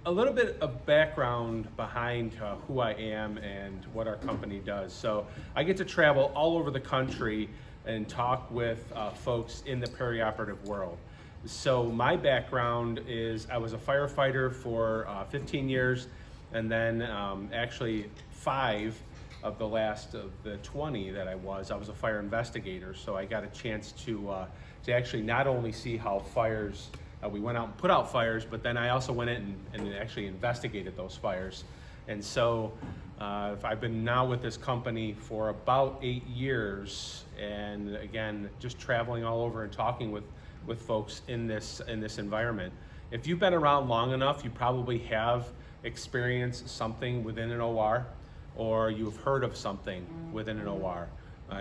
a little bit of background behind who I am and what our company does. So I get to travel all over the country and talk with folks in the perioperative world. So my background is I was a firefighter for 15 years, and then actually 5 of the last of the 20 that I was a fire investigator. So I got a chance to actually not only see how fires, we went out and put out fires, but then I also went in and actually investigated those fires. And so I've been now with this company for about 8 years, and again, just traveling all over and talking with folks in this environment. If you've been around long enough, you probably have experienced something within an OR, or you've heard of something within an OR.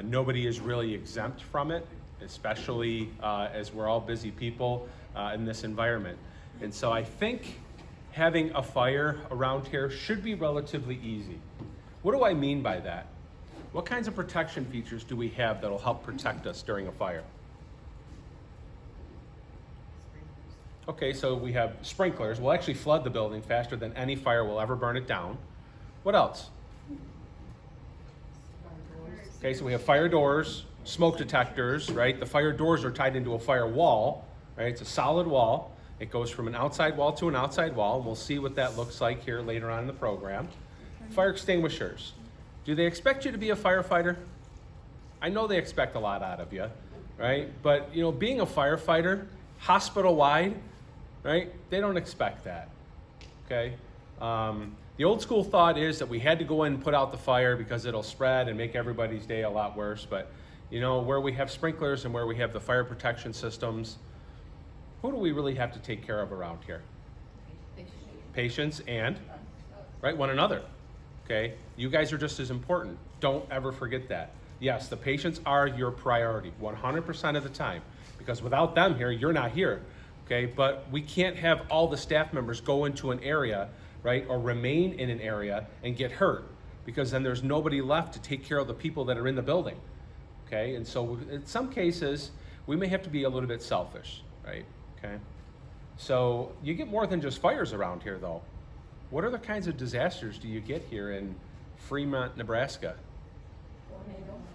Nobody is really exempt from it, especially as we're all busy people in this environment. And so I think having a fire around here should be relatively easy. What do I mean by that? What kinds of protection features do we have that'll help protect us during a fire? Okay, so we have sprinklers. We'll actually flood the building faster than any fire will ever burn it down. What else? Okay, so we have fire doors, smoke detectors, right? The fire doors are tied into a fire wall, right? It's a solid wall. It goes from an outside wall to an outside wall. We'll see what that looks like here later on in the program. Fire extinguishers. Do they expect you to be a firefighter? I know they expect a lot out of you, right? But you know, being a firefighter, hospital-wide, right? They don't expect that, okay? The old school thought is that we had to go in and put out the fire because it'll spread and make everybody's day a lot worse. But you know, where we have sprinklers and where we have the fire protection systems, who do we really have to take care of around here? Patients and, right, one another, okay? You guys are just as important. Don't ever forget that. Yes, the patients are your priority 100% of the time, because without them here, you're not here, okay? But we can't have all the staff members go into an area, right, or remain in an area and get hurt, because then there's nobody left to take care of the people that are in the building, okay? And so in some cases, we may have to be a little bit selfish, right, okay? So you get more than just fires around here, though. What other kinds of disasters do you get here in Fremont, Nebraska?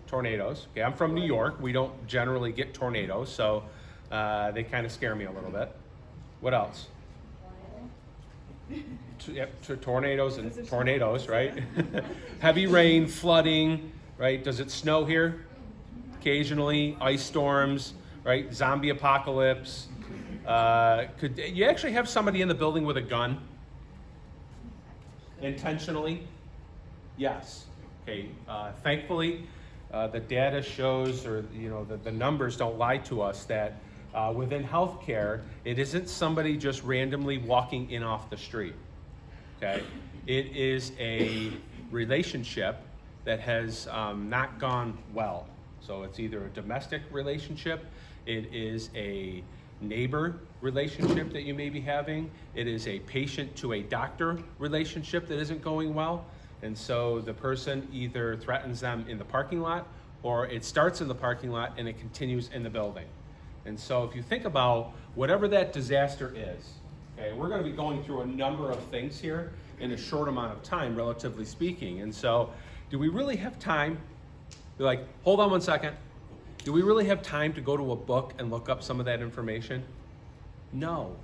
Tornadoes. Okay, I'm from New York. We don't generally get tornadoes, so they kind of scare me a little bit. What else? Yep, tornadoes and tornadoes, right? Heavy rain, flooding, right? Does it snow here? Occasionally, ice storms, right? Zombie apocalypse. Could you actually have somebody in the building with a gun? Intentionally? Yes. Okay, thankfully, the data shows, or you know, the numbers don't lie to us, that within healthcare, it isn't somebody just randomly walking in off the street, okay? It is a relationship that has not gone well. So it's either a domestic relationship, it is a neighbor relationship that you may be having, it is a patient to a doctor relationship that isn't going well. And so the person either threatens them in the parking lot, or it starts in the parking lot and it continues in the building. And so if you think about whatever that disaster is, okay, we're going to be going through a number of things here in a short amount of time, relatively speaking. And so do we really have time? You're like, hold on one second. Do we really have time to go to a book and look up some of that information? No.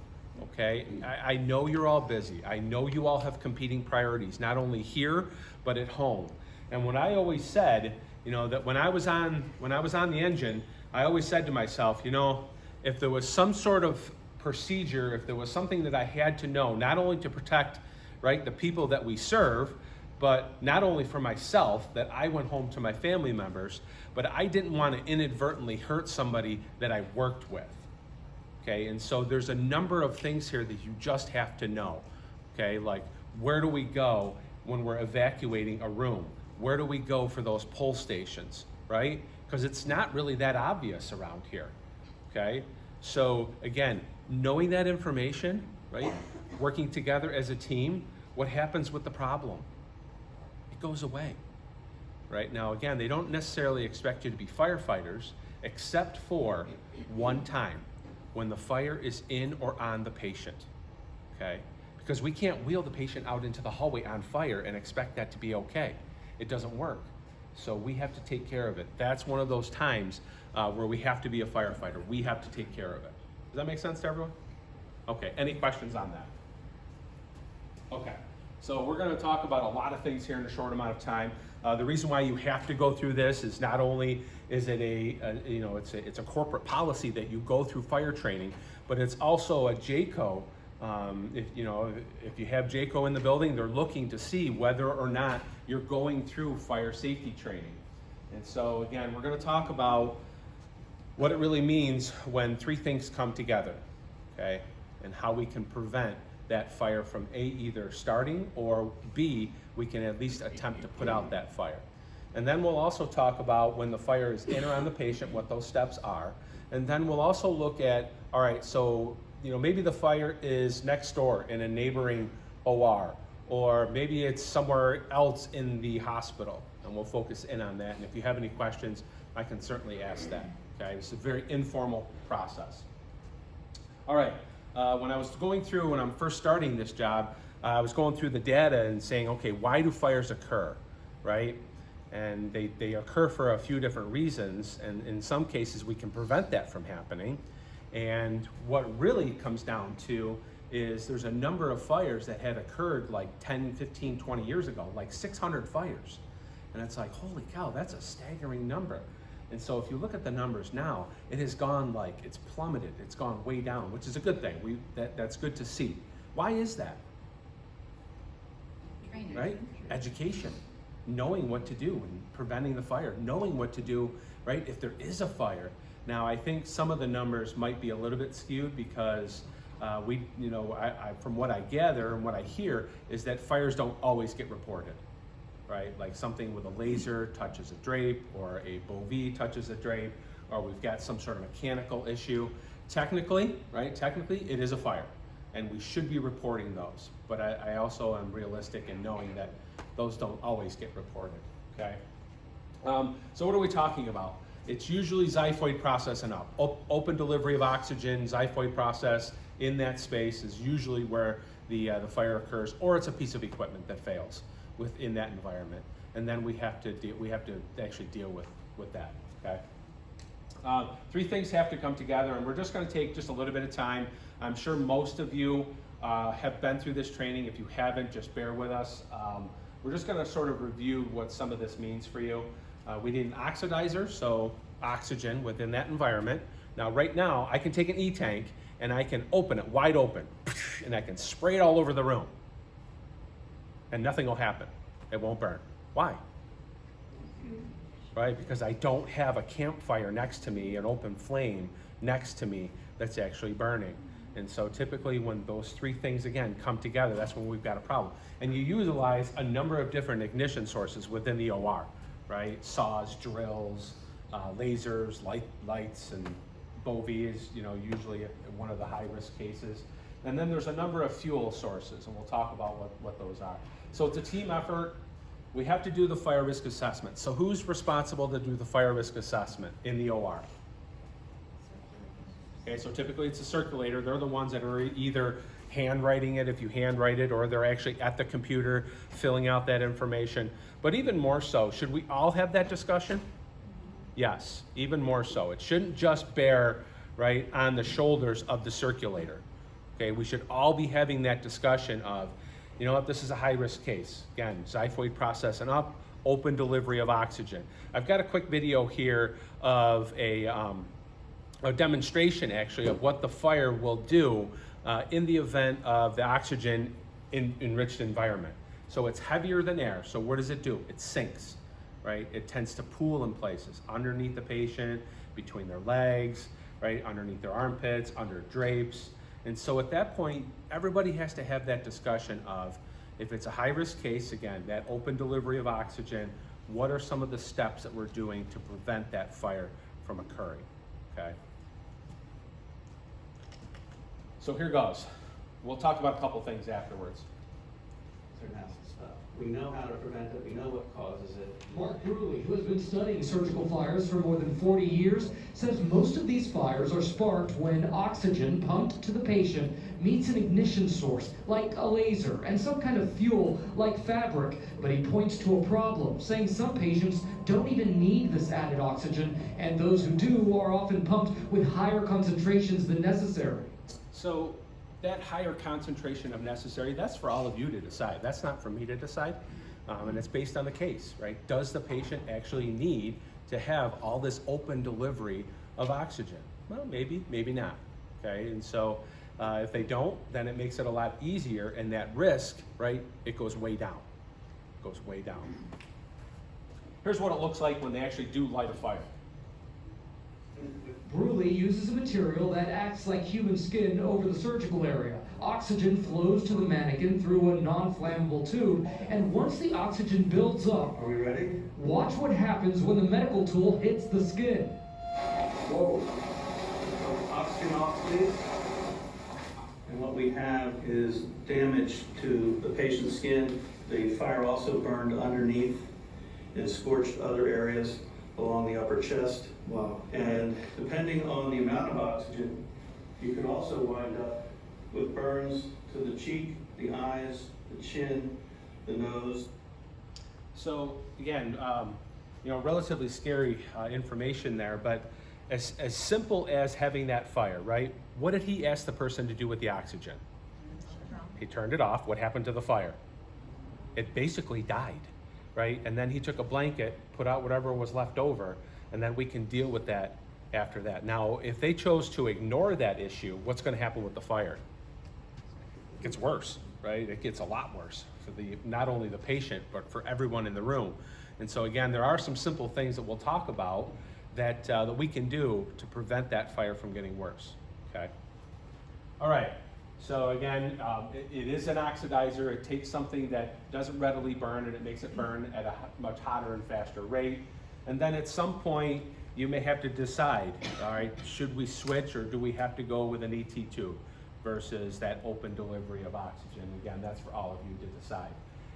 Okay, I know you're all busy. I know you all have competing priorities, not only here, but at home. And what I always said, you know, that when I was on the engine, I always said to myself, you know, if there was some sort of procedure, if there was something that I had to know, not only to protect, right, the people that we serve, but not only for myself, that I went home to my family members, but I didn't want to inadvertently hurt somebody that I worked with. Okay, and so there's a number of things here that you just have to know. Okay, like where do we go when we're evacuating a room? Where do we go for those pull stations, right? Because it's not really that obvious around here. Okay, so again, knowing that information, right? Working together as a team, what happens with the problem? It goes away. Right now, again, they don't necessarily expect you to be firefighters, except for one time, when the fire is in or on the patient, okay? because we can't wheel the patient out into the hallway on fire and expect that to be okay. It doesn't work. So we have to take care of it. That's one of those times where we have to be a firefighter. We have to take care of it. Does that make sense to everyone? Okay, any questions on that? Okay, so we're going to talk about a lot of things here in a short amount of time. The reason why you have to go through this is not only is it it's a corporate policy that you go through fire training, but it's also a JCO. If you have JCO in the building, they're looking to see whether or not you're going through fire safety training. And so again, we're going to talk about what it really means when three things come together, okay, and how we can prevent that fire from A, either starting, or B, we can at least attempt to put out that fire. And then we'll also talk about when the fire is in or on the patient, what those steps are. And then we'll also look at, all right, so maybe the fire is next door in a neighboring OR, or maybe it's somewhere else in the hospital, and we'll focus in on that. And if you have any questions, I can certainly ask that. Okay, it's a very informal process. All right, when I'm first starting this job, I was going through the data and saying, okay, why do fires occur, right? And they occur for a few different reasons, and in some cases we can prevent that from happening. And what really comes down to is there's a number of fires that had occurred like 10, 15, 20 years ago, like 600 fires. And it's like, holy cow, that's a staggering number. And so if you look at the numbers now, it has gone it's plummeted, it's gone way down, which is a good thing. That's good to see. Why is that? Training. Right? Education, knowing what to do and preventing the fire, knowing what to do, right, if there is a fire. Now, I think some of the numbers might be a little bit skewed because from what I gather and what I hear is that fires don't always get reported, right? Like something with a laser touches a drape, or a bovie touches a drape, or we've got some sort of mechanical issue. Technically, it is a fire, and we should be reporting those. But I also am realistic in knowing that those don't always get reported, okay? So what are we talking about? It's usually xiphoid process and up. Open delivery of oxygen, xiphoid process in that space is usually where the fire occurs, or it's a piece of equipment that fails within that environment. And then we have to actually deal with that, okay? Three things have to come together, and we're just gonna take just a little bit of time. I'm sure most of you have been through this training. If you haven't, just bear with us. We're just gonna sort of review what some of this means for you. We need an oxidizer, so oxygen within that environment. Now, right now, I can take an E-tank and I can open it wide open, and I can spray it all over the room, and nothing will happen. It won't burn. Why? Right? Because I don't have a campfire next to me, an open flame next to me that's actually burning. And so typically when those three things, again, come together, that's when we've got a problem. And you utilize a number of different ignition sources within the OR, right? Saws, drills, lasers, lights, and bovie is usually one of the high-risk cases. And then there's a number of fuel sources, and we'll talk about what those are. So it's a team effort. We have to do the fire risk assessment. So who's responsible to do the fire risk assessment in the OR? Okay, so typically it's a circulator. They're the ones that are either handwriting it if you handwrite it, or they're actually at the computer filling out that information. But even more so, should we all have that discussion? Yes, even more so. It shouldn't just bear right on the shoulders of the circulator. Okay, we should all be having that discussion of, you know what, this is a high-risk case. Again, xiphoid process and up, open delivery of oxygen. I've got a quick video here of a demonstration, actually, of what the fire will do in the event of the oxygen enriched environment. So it's heavier than air. So what does it do? It sinks, right? It tends to pool in places, underneath the patient, between their legs, right? Underneath their armpits, under drapes. And so at that point, everybody has to have that discussion of, if it's a high-risk case, again, that open delivery of oxygen, what are some of the steps that we're doing to prevent that fire from occurring, okay? So here goes. We'll talk about a couple things afterwards. nasty stuff. We know how to prevent it. We know what causes it. Mark Bruley, who has been studying surgical fires for more than 40 years, says most of these fires are sparked when oxygen pumped to the patient meets an ignition source, like a laser, and some kind of fuel, like fabric. But he points to a problem, saying some patients don't even need this added oxygen, and those who do are often pumped with higher concentrations than necessary. So that higher concentration of necessary, that's for all of you to decide. That's not for me to decide. And it's based on the case, right? Does the patient actually need to have all this open delivery of oxygen? Well, maybe, maybe not, okay? And so if they don't, then it makes it a lot easier, and that risk, right, it goes way down. It goes way down. Here's what it looks like when they actually do light a fire. Bruley uses a material that acts like human skin over the surgical area. Oxygen flows to the mannequin through a non-flammable tube, and once the oxygen builds up, Are we ready? watch what happens when the medical tool hits the skin. Whoa. So oxygen off, please. And what we have is damage to the patient's skin. The fire also burned underneath and scorched other areas along the upper chest. Wow. And depending on the amount of oxygen, you can also wind up with burns to the cheek, the eyes, the chin, the nose. So again, relatively scary information there, but as simple as having that fire, right? What did he ask the person to do with the oxygen? He turned it off. What happened to the fire? It basically died, right? And then he took a blanket, put out whatever was left over, and then we can deal with that after that. Now, if they chose to ignore that issue, what's going to happen with the fire? It gets worse, right? It gets a lot worse for not only the patient, but for everyone in the room. And so again, there are some simple things that we'll talk about that we can do to prevent that fire from getting worse, okay? All right, so again, it is an oxidizer. It takes something that doesn't readily burn and it makes it burn at a much hotter and faster rate. And then at some point, you may have to decide, all right, should we switch or do we have to go with an ET tube versus that open delivery of oxygen? Again, that's for all of you to decide.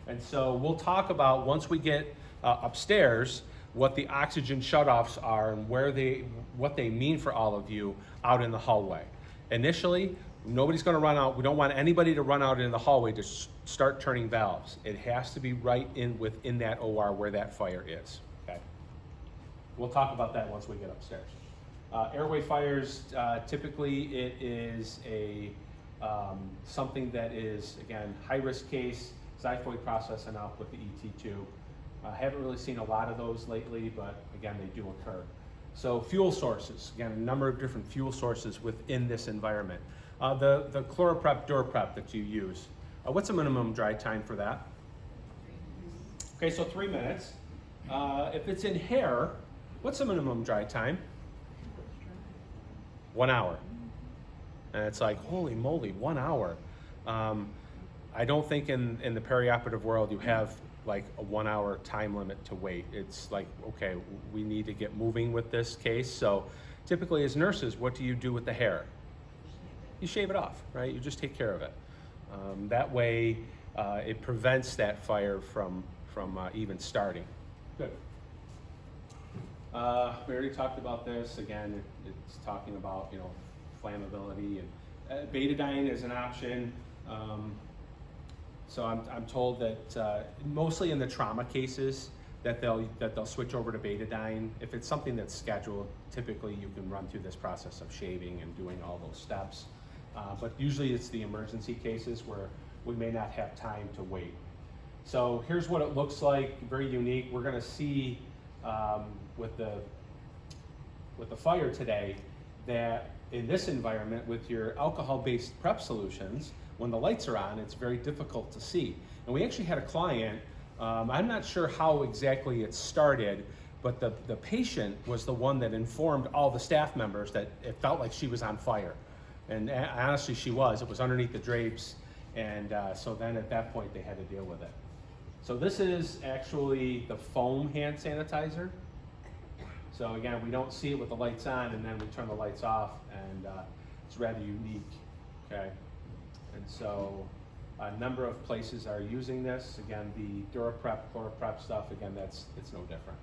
And so we'll talk about, once we get upstairs, what the oxygen shutoffs are and what they mean for all of you out in the hallway. Initially, nobody's going to run out. We don't want anybody to run out in the hallway to start turning valves. It has to be right within that OR where that fire is. Okay. We'll talk about that once we get upstairs. Airway fires, typically it is something that is, again, high-risk case, xiphoid process, and output the ET tube. I haven't really seen a lot of those lately, but again, they do occur. So fuel sources, again, a number of different fuel sources within this environment. The ChloraPrep, DuraPrep that you use, what's the minimum dry time for that? Okay, so 3 minutes. If it's in hair, what's the minimum dry time? 1 hour. And it's like, holy moly, 1 hour. I don't think in the perioperative world you have like a 1 hour time limit to wait. It's like, okay, we need to get moving with this case. So typically as nurses, what do you do with the hair? You shave it off, right? You just take care of it. That way it prevents that fire from even starting. Good. We already talked about this. Again, it's talking about, flammability, and betadine is an option. So I'm told that mostly in the trauma cases that they'll switch over to betadine. If it's something that's scheduled, typically you can run through this process of shaving and doing all those steps. But usually it's the emergency cases where we may not have time to wait. So here's what it looks like, very unique. We're gonna see with the fire today that in this environment with your alcohol-based prep solutions, when the lights are on, it's very difficult to see. And we actually had a client, I'm not sure how exactly it started, but the patient was the one that informed all the staff members that it felt like she was on fire. And honestly, she was. It was underneath the drapes. And so then at that point, they had to deal with it. So this is actually the foam hand sanitizer. So again, we don't see it with the lights on, and then we turn the lights off, and it's rather unique, okay? And so A number of places are using this. Again, the DuraPrep, ChloroPrep stuff, again, it's no different.